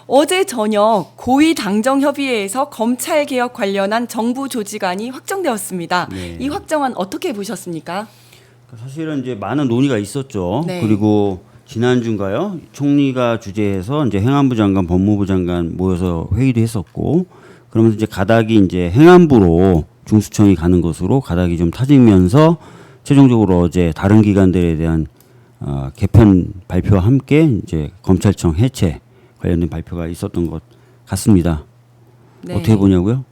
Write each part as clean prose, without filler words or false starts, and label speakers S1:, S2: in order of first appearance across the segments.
S1: 어제 저녁 고위당정협의회에서 검찰개혁 관련한 정부 조직안이 확정되었습니다.
S2: 네.
S1: 이 확정안 어떻게 보셨습니까?
S2: 사실은 이제 많은 논의가 있었죠.
S1: 네.
S2: 그리고 지난주인가요? 총리가 주재해서 이제 행안부 장관, 법무부 장관 모여서 회의도 했었고, 그러면서 이제 가닥이 이제 행안부로 중수청이 가는 것으로 가닥이 좀 타지면서 최종적으로 어제 다른 기관들에 대한 개편 발표와 함께 이제 검찰청 해체 관련된 발표가 있었던 것 같습니다.
S1: 네.
S2: 어떻게 보냐고요?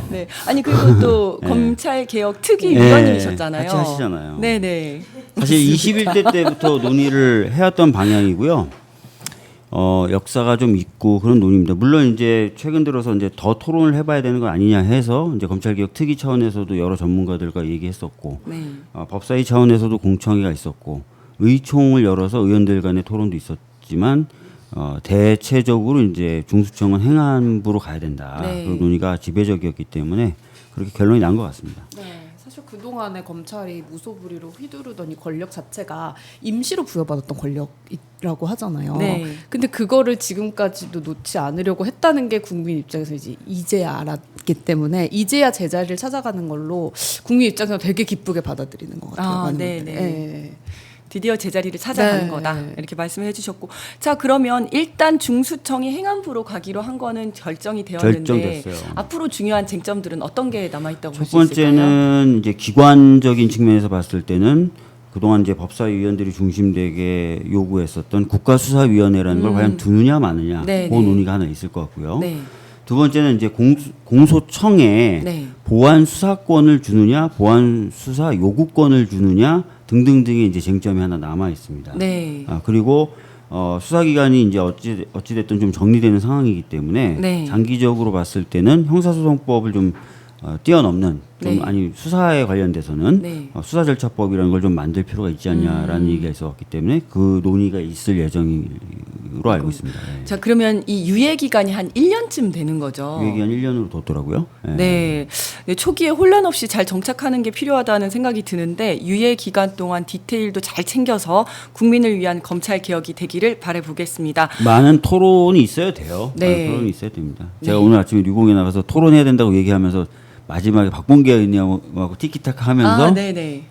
S1: 네. 아니 그리고 또
S2: 네.
S1: 검찰개혁 특위위원이셨잖아요.
S2: 같이 하시잖아요.
S1: 네네.
S2: 사실 21대 때부터 논의를 해왔던 방향이고요. 역사가 좀 있고 그런 논의입니다. 물론 이제 최근 들어서 이제 더 토론을 해봐야 되는 거 아니냐 해서 이제 검찰개혁 특위 차원에서도 여러 전문가들과 얘기했었고,
S1: 네.
S2: 법사위 차원에서도 공청회가 있었고, 의총을 열어서 의원들 간의 토론도 있었지만, 대체적으로 이제 중수청은 행안부로 가야 된다.
S1: 네.
S2: 그런 논의가 지배적이었기 때문에 그렇게 결론이 난 것 같습니다.
S3: 네, 사실 그동안에 검찰이 무소불위로 휘두르던 이 권력 자체가 임시로 부여받았던 권력이라고 하잖아요.
S1: 네.
S3: 근데 그거를 지금까지도 놓지 않으려고 했다는 게 국민 입장에서 이제야 알았기 때문에 이제야 제자리를 찾아가는 걸로 국민 입장에서 되게 기쁘게 받아들이는 것 같아요. 많은
S1: 네네.
S3: 분들이. 예.
S1: 드디어 제자리를 찾아가는
S3: 네.
S1: 거다 이렇게 말씀을 해주셨고, 자 그러면 일단 중수청이 행안부로 가기로 한 거는 결정이 되었는데
S2: 결정됐어요.
S1: 앞으로 중요한 쟁점들은 어떤 게 남아 있다고 볼
S2: 첫
S1: 수 있을까요?
S2: 번째는 이제 기관적인 측면에서 봤을 때는 그동안 이제 법사위 위원들이 중심되게 요구했었던 국가수사위원회라는 걸 과연 두느냐 마느냐
S1: 네,
S2: 그
S1: 네.
S2: 논의가 하나 있을 것 같고요.
S1: 네.
S2: 두 번째는 이제 공소청에
S1: 네.
S2: 보안 수사권을 주느냐, 보안 수사 요구권을 주느냐 등등등의 이제 쟁점이 하나 남아 있습니다.
S1: 네.
S2: 그리고 수사기관이 이제 어찌됐든 좀 정리되는 상황이기 때문에
S1: 네.
S2: 장기적으로 봤을 때는 형사소송법을 좀 뛰어넘는 좀
S1: 네.
S2: 아니 수사에 관련돼서는
S1: 네.
S2: 수사 절차법이라는 걸 좀 만들 필요가 있지 않냐라는 얘기가 있었기 때문에 그 논의가 있을 예정으로 알고 있습니다. 예.
S1: 자 그러면 이 유예 기간이 한 1년쯤 되는 거죠.
S2: 유예기한 1년으로 뒀더라고요. 예.
S1: 네. 네, 초기에 혼란 없이 잘 정착하는 게 필요하다는 생각이 드는데 유예 기간 동안 디테일도 잘 챙겨서 국민을 위한 검찰 개혁이 되기를 바라보겠습니다.
S2: 많은 토론이 있어야 돼요.
S1: 네.
S2: 많은 토론이 있어야 됩니다. 제가 오늘 아침에 류공에 나가서 토론해야 된다고 얘기하면서 마지막에 박범계 의원님하고 티키타카 하면서
S1: 네네.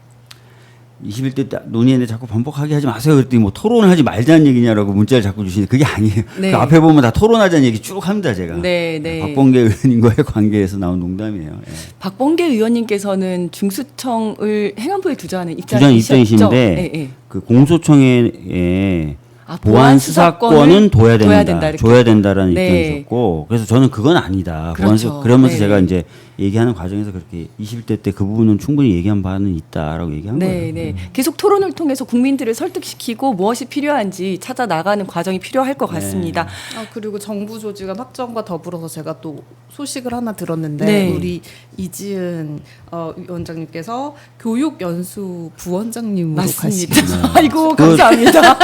S2: 21대 때 논의했는데 자꾸 번복하게 하지 마세요. 그랬더니 뭐 토론을 하지 말자는 얘기냐라고 문자를 자꾸 주시는데 그게 아니에요.
S1: 네.
S2: 그 앞에 보면 다 토론하자는 얘기 쭉 합니다, 제가.
S1: 네, 네.
S2: 박범계 의원님과의 관계에서 나온 농담이에요. 예.
S1: 박범계 의원님께서는 중수청을 행안부에 두자는
S2: 주장
S1: 입장이셨죠?
S2: 입장이신데
S1: 네, 네.
S2: 그 공소청에
S1: 아,
S2: 보안 수사권은 둬야 된다.
S1: 이렇게.
S2: 줘야 된다라는
S1: 네.
S2: 입장이셨고 그래서 저는 그건 아니다.
S1: 그렇죠.
S2: 그러면서
S1: 네.
S2: 제가 이제 얘기하는 과정에서 그렇게 21대 때 그 부분은 충분히 얘기한 바는 있다라고 얘기한
S1: 네,
S2: 거예요.
S1: 네. 계속 토론을 통해서 국민들을 설득시키고 무엇이 필요한지 찾아 나가는 과정이 필요할 것 같습니다.
S3: 그리고 정부 조직안 확정과 더불어서 제가 또 소식을 하나 들었는데
S1: 네.
S3: 우리 이지은 위원장님께서 교육연수 부원장님으로
S1: 맞습니다.
S3: 가시고
S1: 아이고 감사합니다.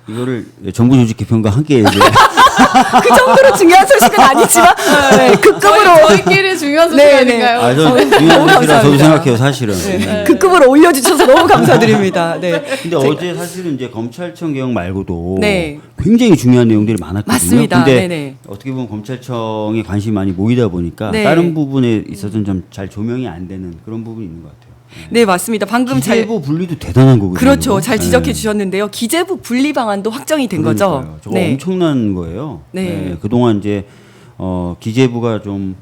S2: 이거를 정부 조직 개편과 함께 얘기해요.
S1: 그 정도로 중요한 소식은 아니지만 네, 급급으로
S3: 저희끼리 중요한 소식
S1: 네, 네.
S3: 아닌가요?
S2: 저는 중요한
S1: 너무
S2: 소식이라 저도
S1: 감사합니다.
S2: 생각해요, 사실은.
S1: 급급으로 올려주셔서 너무 감사드립니다. 네.
S2: 근데 어제 사실은 이제 검찰청 개혁 말고도
S1: 네.
S2: 굉장히 중요한 내용들이 많았거든요.
S1: 맞습니다.
S2: 근데
S1: 네네.
S2: 어떻게 보면 검찰청에 관심이 많이 모이다 보니까
S1: 네.
S2: 다른 부분에 있어서는 좀 잘 조명이 안 되는 그런 부분이 있는 것 같아요.
S1: 네, 맞습니다. 방금 잘
S2: 기재부 분리도 대단한 거거든요.
S1: 그렇죠. 잘
S2: 네.
S1: 지적해 주셨는데요. 기재부 분리 방안도 확정이 된
S2: 그러니까요.
S1: 거죠.
S2: 저거 엄청난 거예요.
S1: 네.
S2: 그동안 이제 기재부가 좀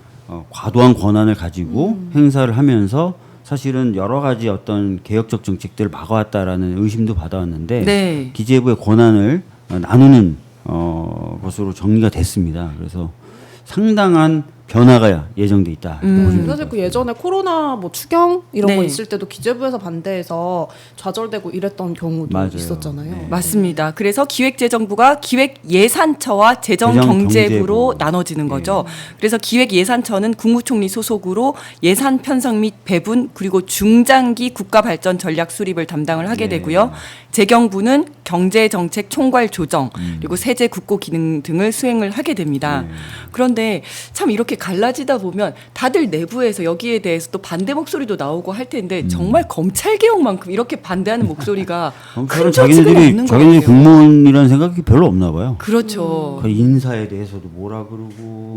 S2: 과도한 권한을 가지고 행사를 하면서 사실은 여러 가지 어떤 개혁적 정책들을 막아왔다라는 의심도 받아왔는데
S1: 네.
S2: 기재부의 권한을 나누는 것으로 정리가 됐습니다. 그래서 상당한 변화가 예정돼 있다. 이렇게 보시면 될것
S3: 사실 그
S2: 같습니다.
S3: 예전에 코로나 뭐 추경 이런
S1: 네.
S3: 거 있을 때도 기재부에서 반대해서 좌절되고 이랬던 경우도
S2: 맞아요.
S3: 있었잖아요.
S2: 네.
S1: 맞습니다. 그래서 기획재정부가 기획예산처와 재정경제부로
S2: 재정경제부.
S1: 나눠지는 거죠. 그래서 기획예산처는 국무총리 소속으로 예산 편성 및 배분 그리고 중장기 국가발전 전략 수립을 담당을 하게
S2: 네.
S1: 되고요. 재경부는 경제정책 총괄 조정 그리고 세제 국고 기능 등을 수행을 하게 됩니다. 그런데 참 이렇게 갈라지다 보면 다들 내부에서 여기에 대해서 또 반대 목소리도 나오고 할 텐데 정말 검찰 개혁만큼 이렇게 반대하는 목소리가 큰 조직은 없는 것
S2: 자기네들이
S1: 같아요.
S2: 공무원이라는 생각이 별로 없나 봐요.
S1: 그렇죠.
S2: 그 인사에 대해서도 뭐라 그러고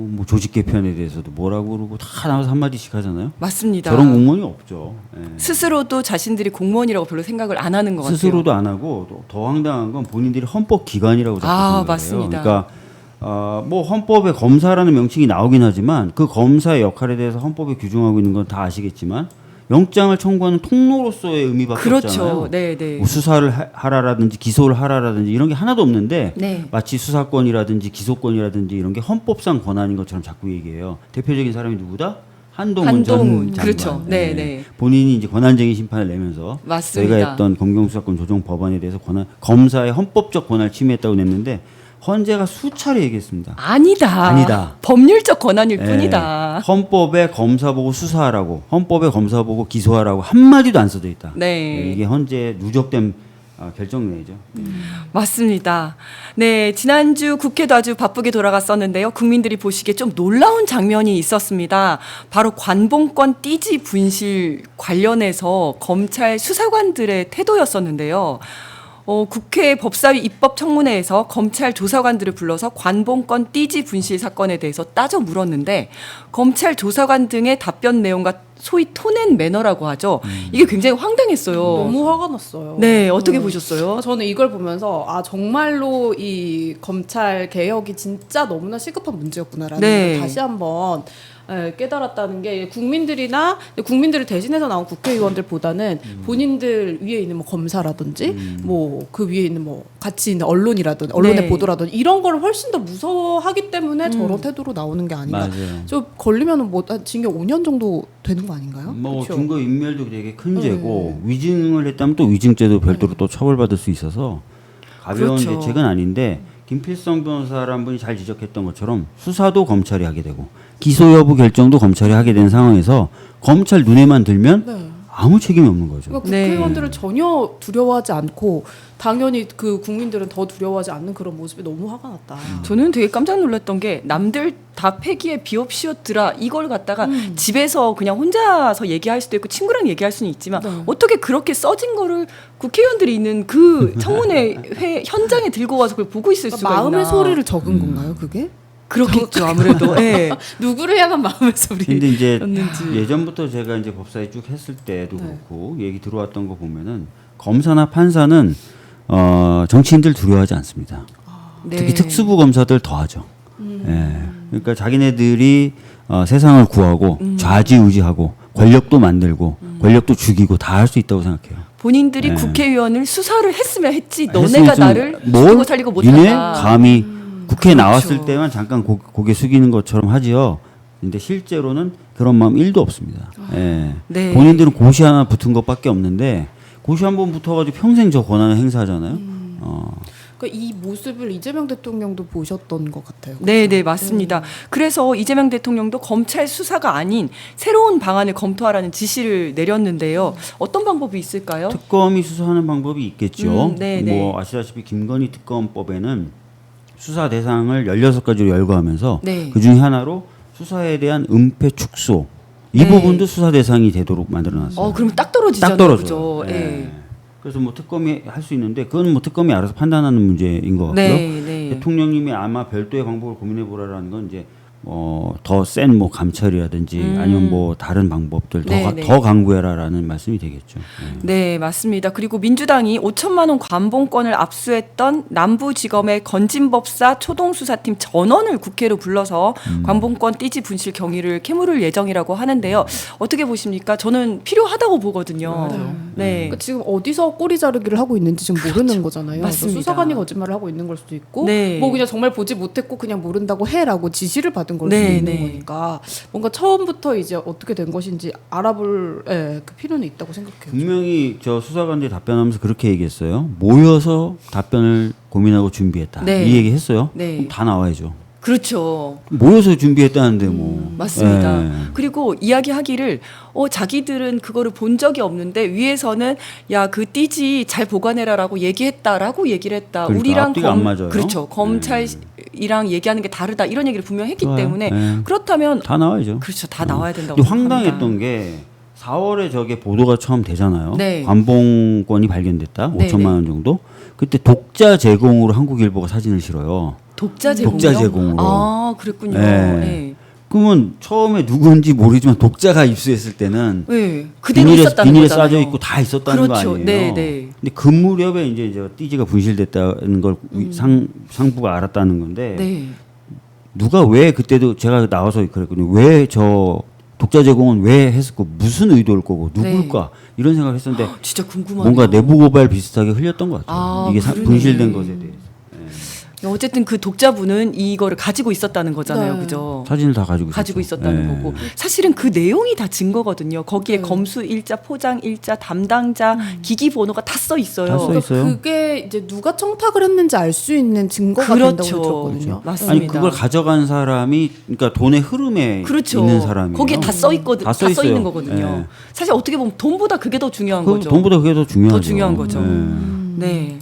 S2: 뭐 조직 개편에 대해서도 뭐라 그러고 다 나와서 한마디씩 하잖아요.
S1: 맞습니다.
S2: 저런 공무원이 없죠. 예.
S1: 스스로도 자신들이 공무원이라고 별로 생각을 안 하는 것 같아요.
S2: 스스로도 안 하고 또 더 황당한 건 본인들이 헌법 기관이라고 자꾸 생각해요.
S1: 맞습니다.
S2: 그러니까 뭐 헌법에 검사라는 명칭이 나오긴 하지만 그 검사의 역할에 대해서 헌법에 규정하고 있는 건 다 아시겠지만 영장을 청구하는 통로로서의 의미밖에
S1: 그렇죠.
S2: 없잖아요.
S1: 네, 네.
S2: 뭐 수사를 하라라든지 기소를 하라라든지 이런 게 하나도 없는데
S1: 네.
S2: 마치 수사권이라든지 기소권이라든지 이런 게 헌법상 권한인 것처럼 자꾸 얘기해요. 대표적인 사람이 누구다? 한동훈 전 장관.
S1: 그렇죠. 네, 네.
S2: 본인이 이제 권한쟁의 심판을 내면서
S1: 맞습니다.
S2: 저희가 했던 검경수사권 조정 법안에 대해서 검사의 헌법적 권한을 침해했다고 냈는데 헌재가 수차례 얘기했습니다. 아니다.
S1: 법률적 권한일
S2: 예,
S1: 뿐이다.
S2: 헌법에 검사 보고 수사하라고, 헌법에 검사 보고 기소하라고 한 마디도 안 써져 있다.
S1: 네.
S2: 예, 이게 헌재의 누적된 결정내죠.
S1: 맞습니다. 네, 지난주 국회도 아주 바쁘게 돌아갔었는데요. 국민들이 보시기에 좀 놀라운 장면이 있었습니다. 바로 관봉권 띠지 분실 관련해서 검찰 수사관들의 태도였었는데요. 국회 법사위 입법청문회에서 검찰 조사관들을 불러서 관봉권 띠지 분실 사건에 대해서 따져 물었는데 검찰 조사관 등의 답변 내용과 소위 톤앤 매너라고 하죠. 이게 굉장히 황당했어요.
S3: 너무 화가 났어요.
S1: 네, 어떻게 보셨어요?
S3: 저는 이걸 보면서 정말로 이 검찰 개혁이 진짜 너무나 시급한 문제였구나라는
S1: 네.
S3: 걸 다시 한번 깨달았다는 게 국민들을 대신해서 나온 국회의원들보다는 본인들 위에 있는 뭐 검사라든지 뭐 그 위에 있는 뭐 같이 있는 언론이라든지 언론의
S1: 네.
S3: 보도라든지 이런 거를 훨씬 더 무서워하기 때문에 저런 태도로 나오는 게 아닌가.
S2: 맞아요.
S3: 저 걸리면은 뭐 징역 5년 정도 되는 거 아닌가요?
S2: 뭐
S3: 그쵸?
S2: 증거 인멸도 되게 큰 죄고 위증을 했다면 또 위증죄도 별도로 또 처벌받을 수 있어서 가벼운
S1: 그렇죠.
S2: 대책은 아닌데 김필성 변호사라는 분이 잘 지적했던 것처럼 수사도 검찰이 하게 되고 기소 여부 결정도 검찰이 하게 된 상황에서 검찰 눈에만 들면
S3: 네.
S2: 아무 책임이 없는 거죠.
S3: 그러니까
S1: 네.
S3: 국회의원들을 전혀 두려워하지 않고 당연히 그 국민들은 더 두려워하지 않는 그런 모습이 너무 화가 났다.
S1: 저는 되게 깜짝 놀랐던 게 남들 다 폐기에 비옵시었더라 이걸 갖다가 집에서 그냥 혼자서 얘기할 수도 있고 친구랑 얘기할 수는 있지만
S3: 네.
S1: 어떻게 그렇게 써진 거를 국회의원들이 있는 그 청문회 현장에 들고 와서 그걸 보고 있을 수가
S3: 마음의
S1: 있나.
S3: 소리를 적은 건가요, 그게?
S1: 그렇겠죠 아무래도. 예.
S3: 누구를 향한 마음의
S2: 근데
S3: 소리?
S2: 이제
S3: 였는지.
S2: 예전부터 제가 이제 법사위 쭉 했을 때도
S3: 네.
S2: 그렇고 얘기 들어왔던 거 보면은 검사나 판사는 정치인들 두려워하지 않습니다.
S1: 네.
S2: 특히 특수부 검사들 더하죠. 예. 그러니까 자기네들이 세상을 구하고 좌지우지하고 권력도 만들고 권력도 죽이고 다 할 수 있다고 생각해요.
S1: 본인들이
S2: 네.
S1: 국회의원을 수사를 했으면 했지
S2: 했으면
S1: 너네가
S2: 좀
S1: 나를
S2: 뭘
S1: 죽이고 살리고
S2: 니네
S1: 못한다.
S2: 감히 국회에
S1: 그렇죠.
S2: 나왔을 때만 잠깐 고개 숙이는 것처럼 하지요. 근데 실제로는 그런 마음 1도 없습니다. 예.
S1: 네.
S2: 본인들은 고시 하나 붙은 것밖에 없는데 고시 한 번 붙어가지고 평생 저 권한을 행사하잖아요.
S3: 그러니까 이 모습을 이재명 대통령도 보셨던 것 같아요.
S1: 네, 네, 맞습니다. 그래서 이재명 대통령도 검찰 수사가 아닌 새로운 방안을 검토하라는 지시를 내렸는데요. 어떤 방법이 있을까요?
S2: 특검이 수사하는 방법이 있겠죠.
S1: 네,
S2: 뭐 아시다시피 김건희 특검법에는 수사 대상을 16가지로 열거하면서
S1: 네.
S2: 그 중에 하나로 수사에 대한 은폐 축소 이
S1: 네.
S2: 부분도 수사 대상이 되도록 만들어놨어요.
S1: 그럼 딱 떨어지잖아요.
S2: 딱 떨어져요.
S1: 그죠?
S2: 예.
S1: 예.
S2: 그래서 뭐 특검이 할 수 있는데 그건 뭐 특검이 알아서 판단하는 문제인 것 같고요.
S1: 네, 네.
S2: 대통령님이 아마 별도의 방법을 고민해 보라라는 건 이제 더 센 뭐 감찰이라든지 아니면 뭐 다른 방법들
S1: 네, 네.
S2: 더 강구해라라는 말씀이 되겠죠.
S1: 네, 맞습니다. 그리고 민주당이 5천만 원 관봉권을 압수했던 남부지검의 건진법사 초동수사팀 전원을 국회로 불러서 관봉권 띠지 분실 경위를 캐물을 예정이라고 하는데요. 어떻게 보십니까? 저는 필요하다고 보거든요. 네.
S3: 그러니까 지금 어디서 꼬리 자르기를 하고 있는지 지금 모르는 거잖아요.
S1: 맞습니다.
S3: 수사관이 거짓말을 하고 있는 걸 수도 있고,
S1: 네.
S3: 뭐 그냥 정말 보지 못했고 그냥 모른다고 해라고 지시를 받은 걸
S1: 네,
S3: 수도 있는
S1: 네.
S3: 거니까 뭔가 처음부터 이제 어떻게 된 것인지 알아볼 그 필요는 있다고 생각해요.
S2: 분명히 저 수사관들이 답변하면서 그렇게 얘기했어요. 모여서 답변을 고민하고 준비했다.
S1: 네.
S2: 이 얘기했어요.
S1: 네.
S2: 그럼 다 나와야죠.
S1: 그렇죠.
S2: 모여서 준비했다는데 뭐.
S1: 맞습니다.
S2: 예.
S1: 그리고 이야기하기를 자기들은 그거를 본 적이 없는데 위에서는 야 그 띠지 잘 보관해라라고 얘기했다라고 얘기를 했다.
S2: 그러니까
S1: 우리랑
S2: 앞뒤가 안 맞아요.
S1: 그렇죠. 검찰이랑 얘기하는 게 다르다 이런 얘기를 분명히 했기
S2: 좋아요.
S1: 때문에
S2: 예.
S1: 그렇다면
S2: 다 나와야죠.
S1: 그렇죠. 다 나와야 된다고
S2: 근데
S1: 생각합니다.
S2: 황당했던 게 4월에 저게 보도가 처음 되잖아요.
S1: 네.
S2: 관봉권이 발견됐다.
S1: 네,
S2: 5천만 원 정도. 그때 독자 제공으로 한국일보가 사진을 실어요.
S1: 독자 제공요?
S2: 독자 제공으로.
S1: 아, 그랬군요.
S2: 네.
S1: 네.
S2: 그러면 처음에 누구인지 모르지만 독자가 입수했을 때는
S1: 네. 그대로 있었다는
S2: 비닐에
S1: 거잖아요.
S2: 싸져 있고 다 있었다는
S1: 그렇죠.
S2: 거 아니에요.
S1: 네, 네.
S2: 근데 그 무렵에 이제 저 띠지가 분실됐다는 걸 상부가 알았다는 건데
S1: 네.
S2: 누가 왜 그때도 제가 나와서 그랬거든요. 왜 저 독자 제공은 왜 했었고 무슨 의도일 거고 누굴까 이런 생각을 했었는데
S1: 진짜 궁금하네요.
S2: 뭔가 내부 고발 비슷하게 흘렸던 것 같아요.
S1: 아,
S2: 이게
S1: 그러네.
S2: 분실된 것에 대해서
S1: 어쨌든 그 독자분은 이거를 가지고 있었다는 거잖아요.
S3: 네.
S1: 그죠?
S2: 사진을 다 가지고
S1: 가지고
S2: 있었죠.
S1: 있었다는
S2: 예.
S1: 거고 사실은 그 내용이 다 증거거든요. 거기에
S3: 네.
S1: 검수 일자, 포장 일자, 담당자, 기기 번호가 다 써 있어요.
S2: 다 써 있어요.
S3: 그게 이제 누가 청탁을 했는지 알 수 있는 증거가 된다고 들었거든요.
S1: 맞습니다.
S2: 아니 그걸 가져간 사람이 그러니까 돈의 흐름에
S1: 그렇죠.
S2: 있는 사람이에요.
S1: 거기에 다 써 있거든.
S2: 다
S1: 다 써
S2: 있어요.
S1: 있는 거거든요.
S2: 예.
S1: 사실 어떻게 보면 돈보다 그게 더 중요한
S2: 그
S1: 거죠.
S2: 돈보다 그게 더 중요하죠.
S1: 더 중요한 거죠.
S2: 예.
S1: 네.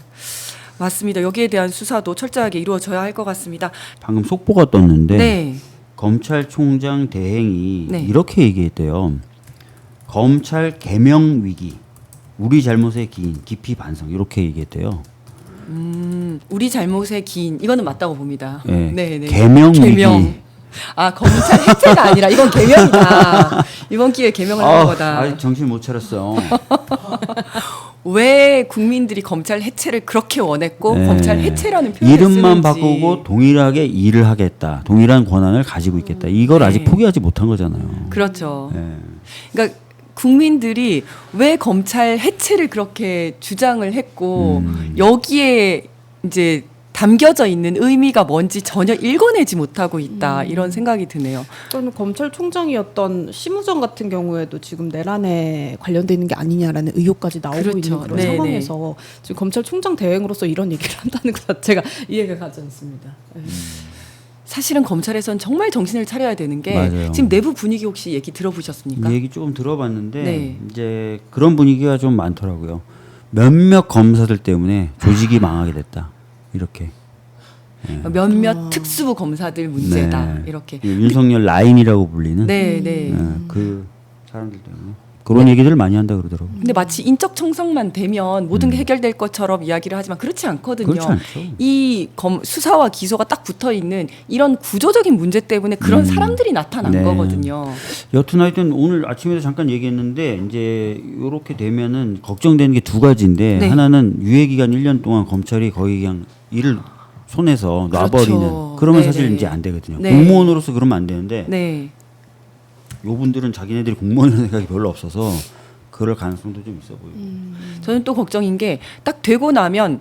S1: 맞습니다. 여기에 대한 수사도 철저하게 이루어져야 할 것 같습니다.
S2: 방금 속보가 떴는데
S1: 네.
S2: 검찰총장 대행이
S1: 네.
S2: 이렇게 얘기했대요. 검찰 개명 위기, 우리 잘못의 기인, 깊이 반성 이렇게 얘기했대요.
S1: 우리 잘못의 기인 이거는 맞다고 봅니다.
S2: 예.
S1: 네, 네.
S2: 개명 위기.
S1: 아 검찰 해체가 아니라 이건 개명이다. 이번 기회에 개명을 한 거다.
S2: 아직 정신 못 차렸어.
S1: 왜 국민들이 검찰 해체를 그렇게 원했고
S2: 네.
S1: 검찰 해체라는 표현을
S2: 이름만
S1: 쓰는지.
S2: 바꾸고 동일하게 일을 하겠다. 동일한 권한을 가지고 있겠다. 이걸
S1: 네.
S2: 아직 포기하지 못한 거잖아요.
S1: 그렇죠.
S2: 예.
S1: 그러니까 국민들이 왜 검찰 해체를 그렇게 주장을 했고 여기에 이제 담겨져 있는 의미가 뭔지 전혀 읽어내지 못하고 있다 이런 생각이 드네요.
S3: 저는 검찰총장이었던 심우정 같은 경우에도 지금 내란에 관련돼 있는 게 아니냐라는 의혹까지 나오고
S1: 그렇죠.
S3: 있는 그런
S1: 네,
S3: 상황에서 지금 검찰총장 대행으로서 이런 얘기를 한다는 것 자체가 이해가 가지 않습니다. 네.
S1: 사실은 검찰에서는 정말 정신을 차려야 되는 게
S2: 맞아요.
S1: 지금 내부 분위기 혹시 얘기 들어보셨습니까?
S2: 이 얘기 조금 들어봤는데
S1: 네.
S2: 이제 그런 분위기가 좀 많더라고요. 몇몇 검사들 때문에 조직이 망하게 됐다. 이렇게.
S1: 몇몇 특수부 검사들 문제다
S2: 네.
S1: 이렇게.
S2: 윤석열 라인이라고 불리는
S1: 네, 네.
S2: 그 사람들 때문에 그런 얘기들을 많이 한다 그러더라고요.
S1: 근데 마치 인적 청산만 되면 모든 게 해결될 것처럼 이야기를 하지만 그렇지 않거든요.
S2: 그렇지 않죠.
S1: 이 수사와 기소가 딱 붙어 있는 이런 구조적인 문제 때문에 그런 사람들이 나타난
S2: 네.
S1: 거거든요.
S2: 여튼 하여튼 오늘 아침에도 잠깐 얘기했는데 이제 이렇게 되면은 걱정되는 게 두 가지인데
S1: 네.
S2: 하나는 유예 기간 1년 동안 검찰이 거의 그냥 일을 손에서 놔버리는
S1: 그렇죠.
S2: 그러면
S1: 네,
S2: 사실
S1: 네.
S2: 이제 안 되거든요.
S1: 네.
S2: 공무원으로서 그러면 안 되는데
S1: 네.
S2: 요분들은 자기네들이 공무원이라는 생각이 별로 없어서 그럴 가능성도 좀 있어 보여요.
S1: 저는 또 걱정인 게 딱 되고 나면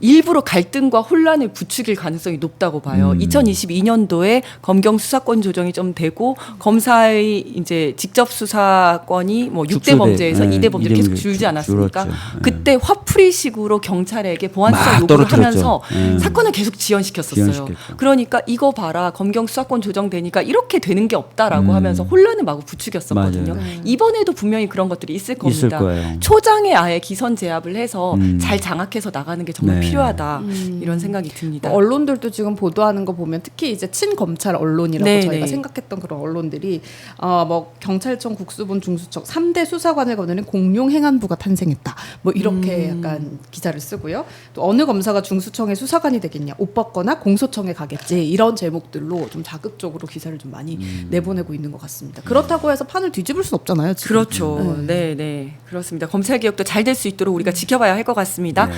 S1: 일부러 갈등과 혼란을 부추길 가능성이 높다고 봐요. 2022년도에 검경 수사권 조정이 좀 되고 검사의 이제 직접 수사권이 뭐 6대
S2: 축소돼.
S1: 범죄에서
S2: 네,
S1: 2대 범죄로
S2: 이대
S1: 계속
S2: 범죄
S1: 줄지 않았습니까?
S2: 줄었죠. 네.
S1: 그때 화풀이식으로 경찰에게 보안성
S2: 막
S1: 요구를
S2: 떨어뜨렸죠.
S1: 하면서
S2: 네.
S1: 사건을 계속 지연시켰었어요.
S2: 지연시켰죠.
S1: 그러니까 이거 봐라 검경 수사권 조정되니까 이렇게 되는 게 없다라고 하면서 혼란을 마구 부추겼었거든요.
S2: 맞아요.
S1: 이번에도 분명히 그런 것들이 있을 겁니다.
S2: 있을 거예요.
S1: 초장에 아예 기선 제압을 해서 잘 장악해서 나가는 게 정말
S2: 네.
S1: 필요하다 이런 생각이 듭니다.
S3: 언론들도 지금 보도하는 거 보면 특히 이제 친검찰 언론이라고
S1: 네,
S3: 저희가
S1: 네.
S3: 생각했던 그런 언론들이 뭐 경찰청, 국수본, 중수청 3대 수사관을 거느린 공룡 행안부가 탄생했다. 뭐 이렇게 약간 기사를 쓰고요. 또 어느 검사가 중수청의 수사관이 되겠냐? 옷 벗거나 공소청에 가겠지. 이런 제목들로 좀 자극적으로 기사를 좀 많이 내보내고 있는 것 같습니다. 그렇다고 해서 판을 뒤집을 수는 없잖아요. 지금.
S1: 그렇죠. 네, 네. 그렇습니다. 검찰 개혁도 잘 될 수 있도록 우리가 지켜봐야 할 것 같습니다.
S2: 네.